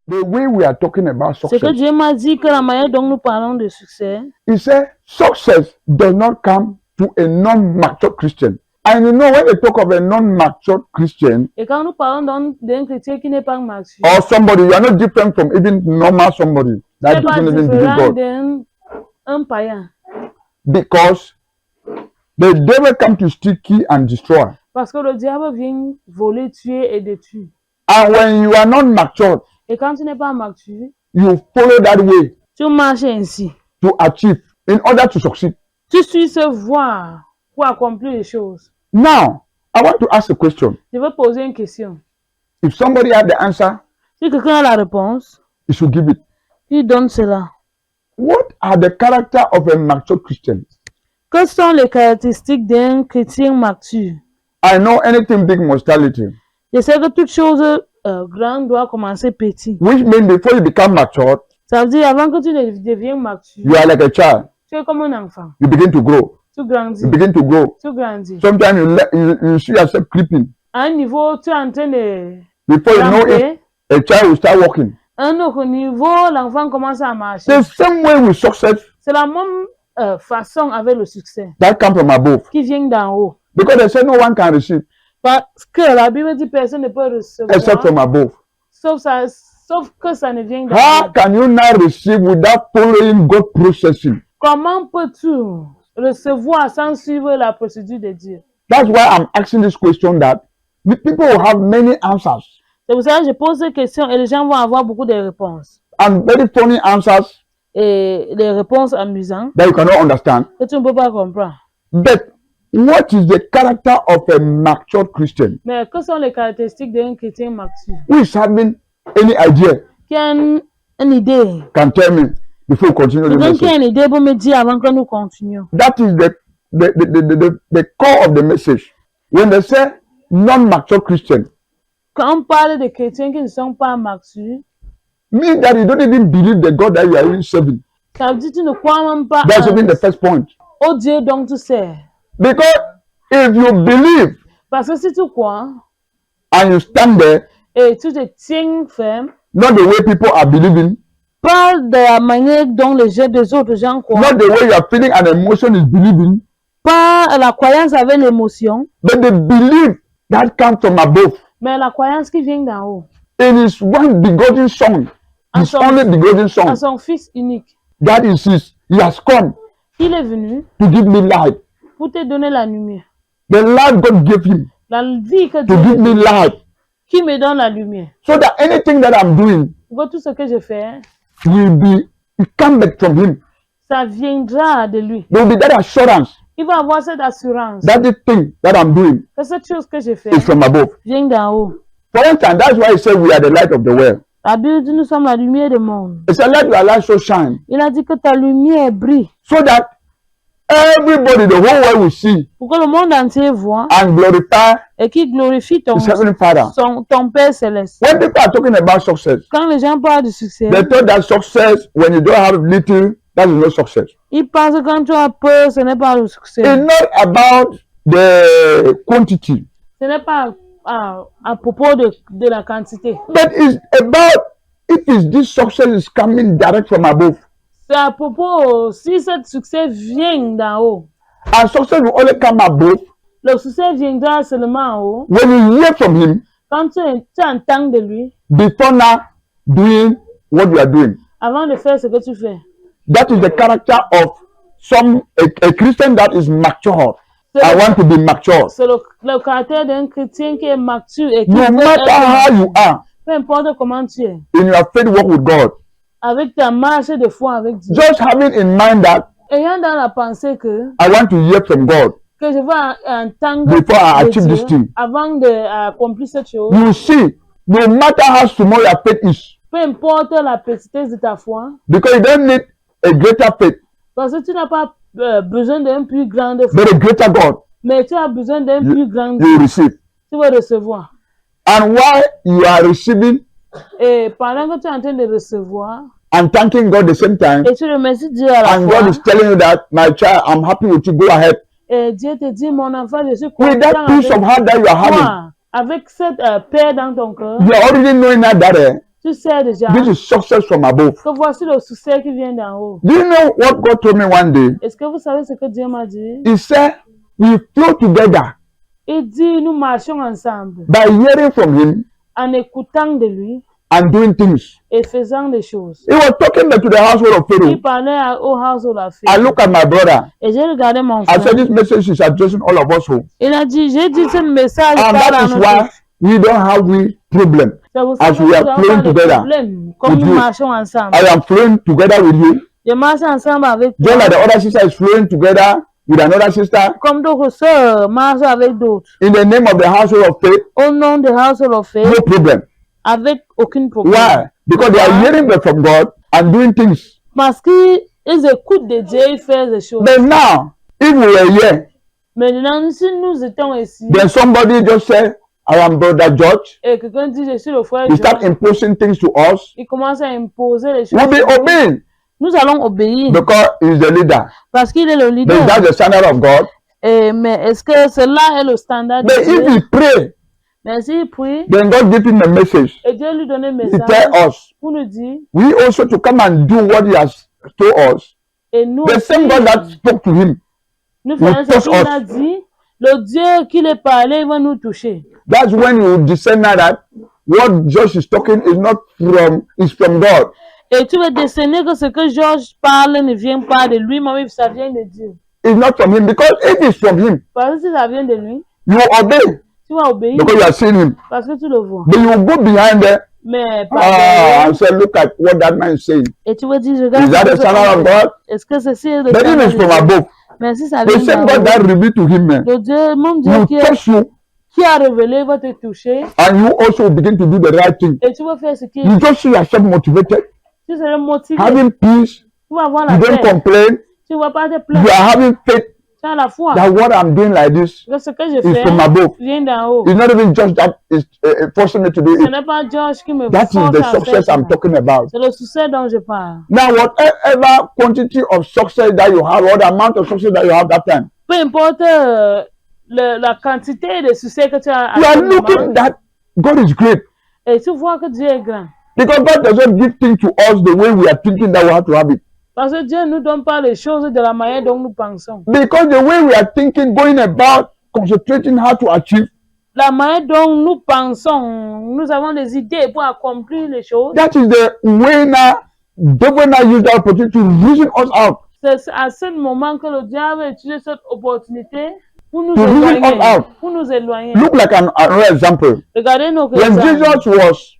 the way we are talking about C'est que success, Dieu m'a dit que la manière dont nous parlons de succès, he said success does not come to a non-mature Christian. And you know, when they talk of a non-mature Christian et quand nous parlons d'un chrétien qui n'est pas mature, or somebody, you are not different from even normal somebody tu that n'es pas doesn't even believe différent God. d'un païen. Because the devil comes to steal, kill, and destroy. Parce que le diable vient voler, tuer et détruire. And when you are not mature, Et quand tu n'es pas mature, you follow that way tu marches ainsi. to achieve in order to succeed. Tu suis ce voie pour accomplir les choses. Now, I want to ask a question. Je veux poser une question. If somebody has the answer, Si quelqu'un a la réponse, he should give it. il donne cela. What are the character of a mature Christian? Quelles sont les caractéristiques d'un chrétien mature? I know anything big must start little, Je sais que toute chose grande doit commencer petit. which means before you become mature, Ça veut dire avant que tu ne deviennes mature, you are like a child. tu es comme un enfant. You begin to grow. Tu grandis. You begin to grow. Tu grandis. Sometimes you see yourself creeping. À un niveau, tu es en train de Before you know it, ramper. a child will start walking. À un autre niveau, l'enfant commence à marcher. The same way with success C'est la même façon avec le succès that comes from above. qui vient d'en haut. Because they say no one can receive Parce que la Bible dit personne ne peut except recevoir, from above. sauf que ça ne vient d'en How haut. can you now receive without following God processing? Comment peux-tu recevoir sans suivre la procédure de Dieu? That's why I'm asking this question that the people will have many answers C'est pour ça que je pose cette question et les gens vont avoir beaucoup de réponses. and very funny answers Et des réponses amusantes that you cannot understand. que tu ne peux pas comprendre. But what is the character of a mature Christian Mais que sont les caractéristiques d'un chrétien mature? who is having any idea Qui a une idée? can tell me before we continue the Quelqu'un qui a message. une idée pour me dire avant que nous continuions. That is the core of the message. When they say non-mature Christian, Quand on parle de chrétiens qui ne sont pas matures, means that you don't even believe the God that you are even serving. ça veut dire que tu ne crois même pas That's even the first point. au Dieu dont tu sers. Because if you believe Parce que si tu crois and you stand there, et tu te tiens ferme, not the way people are believing, pas de la manière dont les autres gens croient, not the way your feeling and emotion is believing, pas la croyance avec l'émotion, but the belief that comes from above. mais la croyance qui vient d'en haut, It is one begotten son, his only begotten son. à son Fils unique. That is his. He has come Il est venu to give me life. pour te donner la lumière. The life God gave him La vie que to Dieu give me me donne, life. qui me donne la lumière. So that anything that I'm doing Pour que tout ce que je fais, will be, it come back from him. ça viendra de lui. There will be that assurance Il va avoir cette assurance that the thing that I'm doing que cette chose que je fais is from above. vient d'en haut. For instance, that's why he said we are the light of the world. La Bible dit nous sommes la lumière du monde. He said, let your light so shine Il a dit que ta lumière brille so that everybody, the whole world will see pour que le monde entier voit and glorify et qui glorifie his heavenly Father. ton Père céleste. When people are talking about success, Quand les gens parlent de succès, they thought that success, when you don't have little, that is no success. ils pensent que quand tu as peur, ce n'est pas le succès. It's not about the quantity, Ce n'est pas à propos de la quantité. but it's about if this success is coming direct from above. C'est à propos si ce succès vient d'en haut. And success will only come above Le succès viendra seulement en haut when you hear from him quand tu entends de lui before now doing what you are doing. avant de faire ce que tu fais. That is the character of a Christian that is mature. I want to be mature. C'est le caractère d'un chrétien qui est mature et qui No veut matter être- how you are peu importe comment tu es, in your faith walk with God, avec ta marche de foi avec Dieu. just having in mind that Ayant dans la pensée que I want to hear from God, je vais entendre Before I de achieve Dieu this thing. avant d'accomplir cette chose. you see, no matter how small your faith is, Peu importe la petitesse de ta foi, because you don't need a greater faith, parce que tu n'as pas besoin d'un plus grand foi, but a greater God, mais tu as besoin d'un plus grand you Dieu. will receive. Tu vas recevoir. And while you are receiving Et pendant que tu es en train de recevoir, and thanking God at the same time, et tu remercies Dieu à la and fois, God is telling you that, my child, I'm happy with you, go ahead. et Dieu te dit, mon enfant, je suis With that content peace of avec heart that you are having, toi, avec cette paix dans ton cœur, you are already knowing that Tu sais déjà This is success from above. que voici le succès qui vient d'en haut. Do you know what God told me one day? Est-ce que vous savez ce que Dieu m'a dit? He said, we flow together Il dit, nous marchons ensemble by hearing from him en écoutant de lui and doing things. et faisant des choses. He was talking to the household of Il Pharaoh. parlait au household of I faith. look at my brother. Et j'ai regardé mon I said, frère. this message is addressing all of us. Il a dit, j'ai dit ce message And parle that à is notre why we don't have we problem. C'est pour ça as que we nous are avons flowing pas de together problème, comme with nous you. marchons ensemble. I am flowing together with you. Je marche ensemble avec Just toi, like the other sister is flowing together with another sister comme d'autres sœurs marchent avec d'autres. in the name of the household of faith, Au nom de household of faith, no problem. avec aucun problème. Why? Because they are hearing from God and doing things. Parce qu'ils écoutent de Dieu, ils font des choses. But now, if we were here, Maintenant, si nous étions ici, then somebody just say, I am brother George. et quelqu'un dit, je suis le frère He start George, imposing things to us. il commence à imposer les choses. We'll be obeying Nous allons obéir because he's the leader. parce qu'il est le But leader. is that the standard of God? Mais est-ce que cela est le standard de But if Dieu? we pray, Mais s'il prie, then God give him a message. et Dieu lui donne un He message tell us, pour nous dire, we also to come and do what he has told us. et nous The same God that spoke to him. nous will faisons touch ce qu'il us. a dit, le Dieu qui est parlé, il va nous toucher. That's when you discern that what Josh is talking is from God. Et tu vas décerner que ce que Georges parle ne vient pas de lui, mais ça vient de Dieu. It's not from him because if it's from him, Parce que si ça vient de lui, you obey tu vas obéir because you are seeing him. parce que tu le vois. But you go behind there Mais pas and derrière. say, look at what that man is saying. Et tu vas dire, Is regarde, that the standard of God? est-ce que ceci est le But if standard it's de from Dieu? above, Mais si ça the vient same d'en God haut, that revealed to him, le Dieu, mon Dieu will qui touch you a révélé va te toucher and you also begin to do the right thing. et tu vas faire ce qui You just see yourself motivated, tu seras motivé. having peace, Tu vas avoir la you don't paix. complain, Tu ne vas pas te you plaindre. are having faith Tu as la foi. that what I'm doing like this Que ce que je is fais from above. vient d'en haut. It's not even just that it's forcing me to do Ce it. n'est pas George qui me That is force the à faire success ça. I'm talking about. C'est le succès dont je parle. Now, whatever quantity of success that you have, or the amount of success that you have that time, Peu importe la quantité de succès que tu as à you ce are moment, looking that God is great. et tu vois que Dieu est grand. Because God doesn't give things to us the way we are thinking that we have to have it. Parce que Dieu ne nous donne pas les choses de la manière dont nous pensons. Because the way we are thinking, going about, concentrating how to achieve, La manière dont nous pensons, nous avons des idées pour accomplir les choses. that is the way now, devil now use that opportunity to reason us out. C'est à ce moment que le diable utilise cette opportunité pour nous To reason éloigner. us out. Pour nous éloigner. Look like another example. Regardez nos When exemples. Jesus was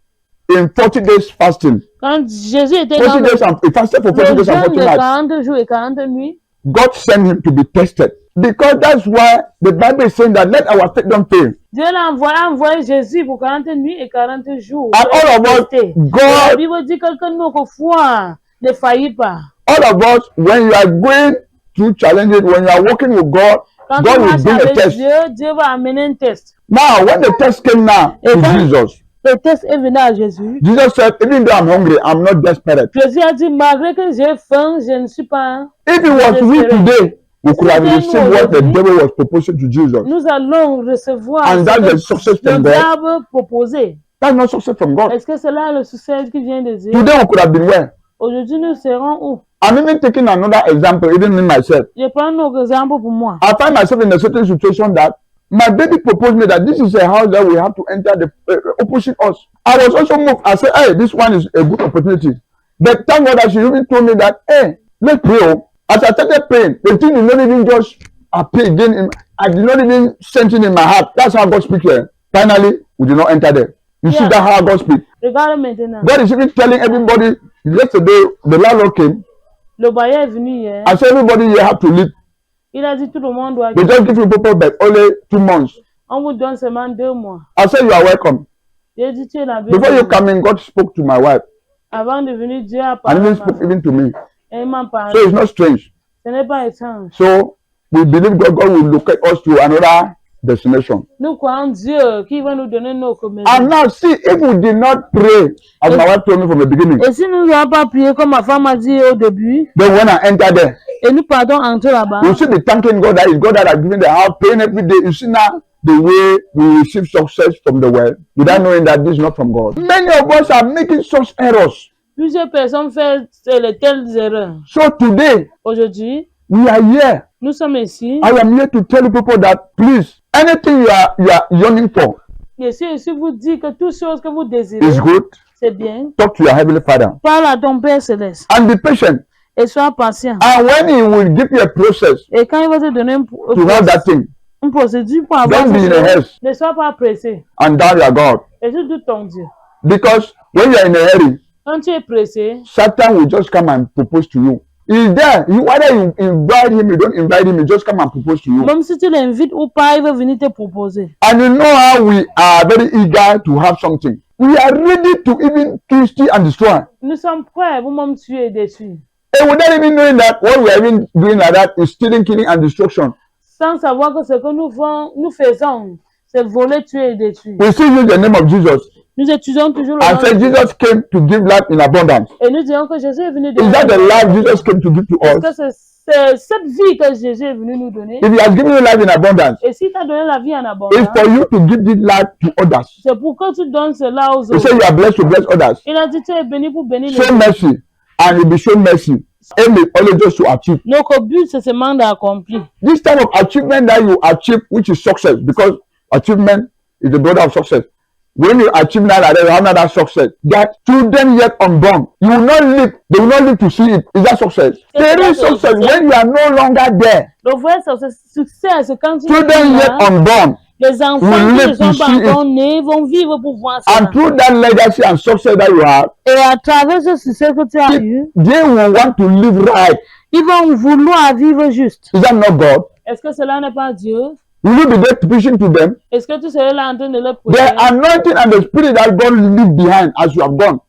in 40 days fasting, Quand Jésus était 40 dans days and he fasted for 40 le days and jeûne 40 de nights, 40 jours et 40 nuits, God sent him to be tested. Because that's why the Bible is saying that let our faith don't fail. Dieu l'a envoyé Jésus pour 40 nuits et 40 jours. And pour all of us, tester. La God, Bible dit que notre foi ne faillit pas. all of us, when you are going through challenges, when you are working with God, Quand God tu will marches bring a avec test. Dieu, Dieu va amener un test. Now, when the test came now Et to quand Jesus, le test est venu à Jésus, Jesus said, even though I'm hungry, I'm not desperate. Jésus a dit, malgré que j'ai faim, je ne suis pas... If it was we today, we could have received what the devil was proposing to Jesus. Nous allons recevoir And ce that's que the success le from God. diable proposait. That's not success from God. Est-ce que c'est là le succès qui vient de Dieu? Today we could have been where? Aujourd'hui, nous serons où? I'm even taking another example, even in myself. Je prends un exemple pour moi. I find myself in a certain situation that my baby proposed me that this is a house that we have to enter the opposite us. I was also moved. I said, hey, this one is a good opportunity. But thank God that she even told me that, hey, let's pray. Oh. As I started praying, the thing did not even just appear again. I did not even sense it in my heart. That's how God speaks here. Finally, we did not enter there. You see Yeah. that how God speaks. Regarde maintenant. God is even telling everybody, yesterday, the landlord came Le bailleur est venu hier. and said everybody here have to leave. Il a dit tout le monde doit... They just give you people but only 2 months. On vous donne seulement 2 mois. I said you are welcome. J'ai dit tu es la Before you come in, God spoke to my wife Avant de venir, Dieu a and parlé. even à ma spoke femme. even to me. Et il m'a So parlé. it's not strange. Ce n'est pas étrange. So we believe God will locate us to another destination. Nous croyons Dieu qui va nous donner nos communes. And now see, if we did not pray, as my wife told me from the beginning, Et si nous n'avons pas prié comme ma femme a dit au début, then when I enter there, Et nous partons entrer là-bas. You should be thanking God that it's God that has given the house, praying every day. You see now the way we receive success from the world without knowing that this is not from God. Many of us are making such errors. Plusieurs personnes font les telles erreurs. So today, Aujourd'hui, we are here. nous sommes ici. I am here to tell you people that please, anything you are yearning for Je suis ici vous dire que toute chose que vous désirez, is good. c'est bien. Talk to your heavenly Father Parle à ton Père Céleste and be patient. et sois patient. And when He will give you a process Et quand il va te donner to have that thing, une procédure pour avoir don't be in a haste ne sois pas pressé. and doubt your God. Et surtout ton Dieu. Because when you are in a hurry, Quand tu es pressé, Satan will just come and propose to you. He's there. Whether you invite him, you don't invite him, he just come and propose to you. même si tu l'invites ou pas, il va venir te proposer. And you know how we are very eager to have something. We are ready to even kill, steal, and destroy. Nous sommes prêts pour même tuer et détruire. And without even knowing that what we are even doing like that is stealing, killing, and destruction. Sans savoir que ce que nous faisons, c'est voler, tuer et détruire. We still use the name of Jesus Nous étudions toujours le and nom say de Jésus. Jesus came to give life in abundance. Et nous disons que Jésus est venu Is donner. that the life Jesus came to give to Est-ce us? que c'est cette vie que Jésus est venu nous donner? If he has given you life in abundance, Et s'il t'a donné la vie en it's abondance, for you to give this life to others. c'est pour que tu donnes cela aux He said autres. you are blessed to bless others. Il a dit tu es béni pour bénir les Show autres. mercy and you'll be shown mercy. Aim is always just to achieve. Notre but, c'est ce mandat accompli. This type of achievement that you achieve, which is success, because achievement is the brother of success. When you achieve now like that, you have another success. That children yet unborn, you will not live, they will not live to see it. Is that success? There is success when you are no longer there. Le vrai succès, c'est quand tu Children yet là, unborn, les enfants will qui ne live to sont pas see it. encore nés vont vivre pour voir ça. and through that legacy and success that you have, Et à travers ce succès que tu as eu, they will want to live right. ils vont vouloir vivre juste. Is that not God? Est-ce que cela n'est pas Dieu? Will you be there preaching to them? Est-ce que tu serais là en train de leur The prêcher? anointing and the spirit that God leave behind as you have gone,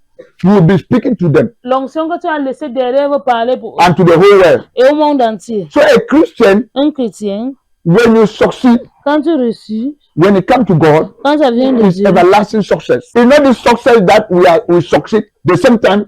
you will be speaking to them L'onction que tu as laissée derrière va parler pour eux and to the whole world. et au monde entier. So a Christian, Un chrétien, when you succeed, quand tu reçus, when it comes to God, quand ça vient de it's Dieu, everlasting success. It's not the success that we succeed. The same time,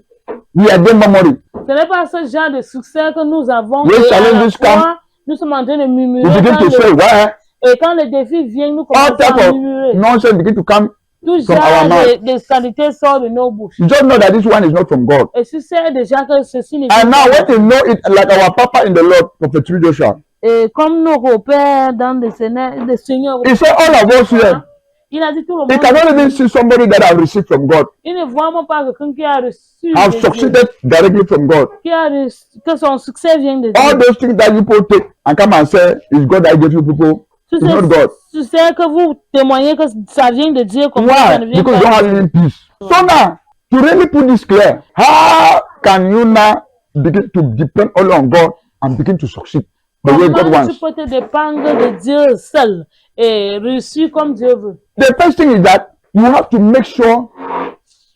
we are then memory. ce n'est pas ce genre de succès que nous avons. When Et à la challenges fois, come, nous sommes en train de We murmurer. begin to say, why? Et quand les défis viennent, nous All commençons type à of murmurer. nonsense begin to come. Tout from genre our mouth. de qualité sort de nos bouches. You just know that this one is not from God. Et tu sais déjà que ceci n'est And now pas when you know it, like our Papa in the Lord, Prophet Three Joshua, Et comme nos repères dans des seigneurs, he said all of us here, il a dit tout le he monde. cannot even see somebody that have received from God, Il ne voit même pas quelqu'un qui a reçu have de Dieu, succeeded directly from God. que son succès vient de All Dieu. those things that people take and come and say, it's God that gave you people, it's not God. Tu sais que vous témoignez que ça vient de Dieu, comme ça ne Why? vient Because you don't pas have de Dieu. any peace. So now, to really put this clear, how can you now begin to depend only on God and begin to succeed the way God Comment tu wants? peux te dépendre de Dieu seul et réussir comme Dieu veut? The first thing is that you have to make sure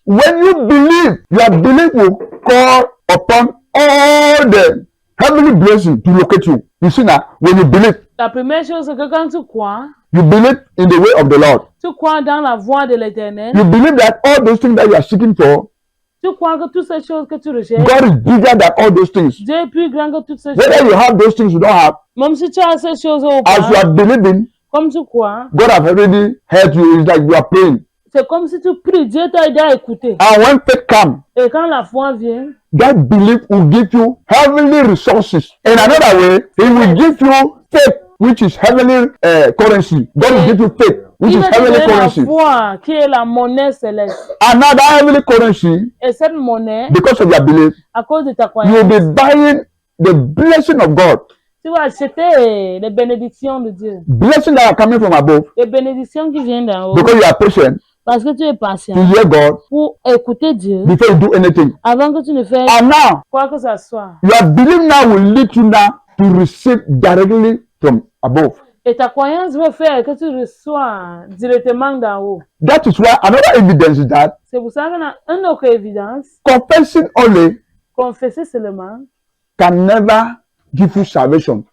when you believe, your belief will call upon all the heavenly blessings to locate you. You see now, when you believe, La première chose, c'est que quand tu crois in the way of the Lord. tu crois dans la voie de l'éternel, You believe that all those things that you are seeking for, tu crois que toutes ces choses que tu recherches, God is bigger than all those things. Dieu est plus grand que toutes ces Whether choses. you have those things you don't have, Même si tu as ces choses au as you pas, are believing, comme tu crois, God have already heard you. It's like you are praying. c'est comme si tu pries, Dieu t'a aidé à écouter. And when faith comes, Et quand la foi vient, that belief will give you heavenly resources. In another way, He will give you faith, which is heavenly currency. God will give you faith, which il is va te heavenly donner la currency. foi qui est la monnaie céleste. And now that heavenly currency, Et cette monnaie, because of your belief, à cause de ta you will croyance, be buying the blessing of God. tu vas acheter les bénédictions de Dieu. Blessings that are coming from above Les bénédictions qui viennent d'en haut. because you are patient Parce que tu es to patient hear God pour écouter Dieu before you do anything. avant que tu ne fasses And now, quoi que ce soit. your belief now will lead you now to receive directly from above. Et ta croyance va faire que tu reçois directement d'en haut. That is why another evidence is that C'est pour ça qu'on a une autre évidence. confessing only Confesser seulement can never give you salvation.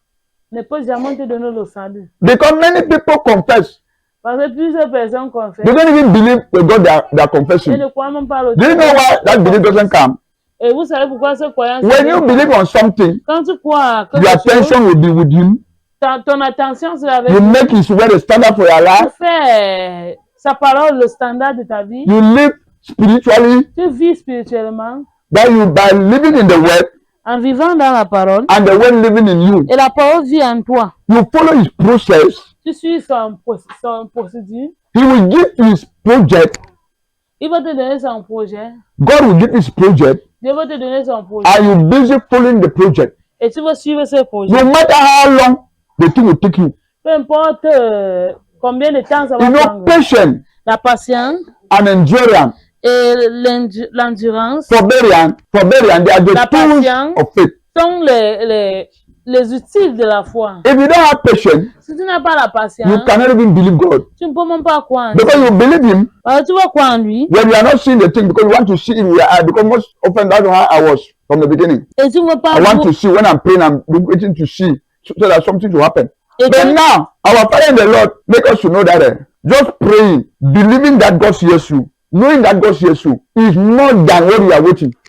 ne peut jamais te donner le salut. Because many people confess. Parce que plusieurs personnes confessent They don't even believe with God they are et confessing. ne croient même pas le Do you know why that belief doesn't come? Et vous savez pourquoi ce croyance? When you believe on something, Quand tu crois à quelque your chose, attention will be with him. ton attention sera avec You lui. make his word a standard for your Tu life. fais sa parole le standard de ta vie. You live spiritually. Tu vis spirituellement That you by living in the word en vivant dans la parole. and the word living in you. Et la parole vit en toi. You follow his process. Tu suis son procédure. He will give you his project. Il va te donner son projet. God will give his project. Dieu va te donner son projet. Are you busy following the project? Et tu vas suivre ce projet. No matter how long the thing will take you. Peu importe combien de temps ça va You know, prendre. patience La patience and endurance, et l'endurance forbearance, they are the La tools patience. of faith. sont les outils de la foi. If you don't have patience, Si tu n'as pas la you patience, cannot even believe God. tu ne peux même pas croire en Because lui. you believe him Tu vas croire en lui when you are not seeing the thing because you want to see it with your eye. Because most often that's how I was from the beginning. et tu ne veux pas I want voir- to see when I'm praying, I'm waiting to see so that something will happen. Et But quand- now, our Father in the Lord make us to know that just praying, believing that God hears you, knowing that God hears you is more than what you are waiting.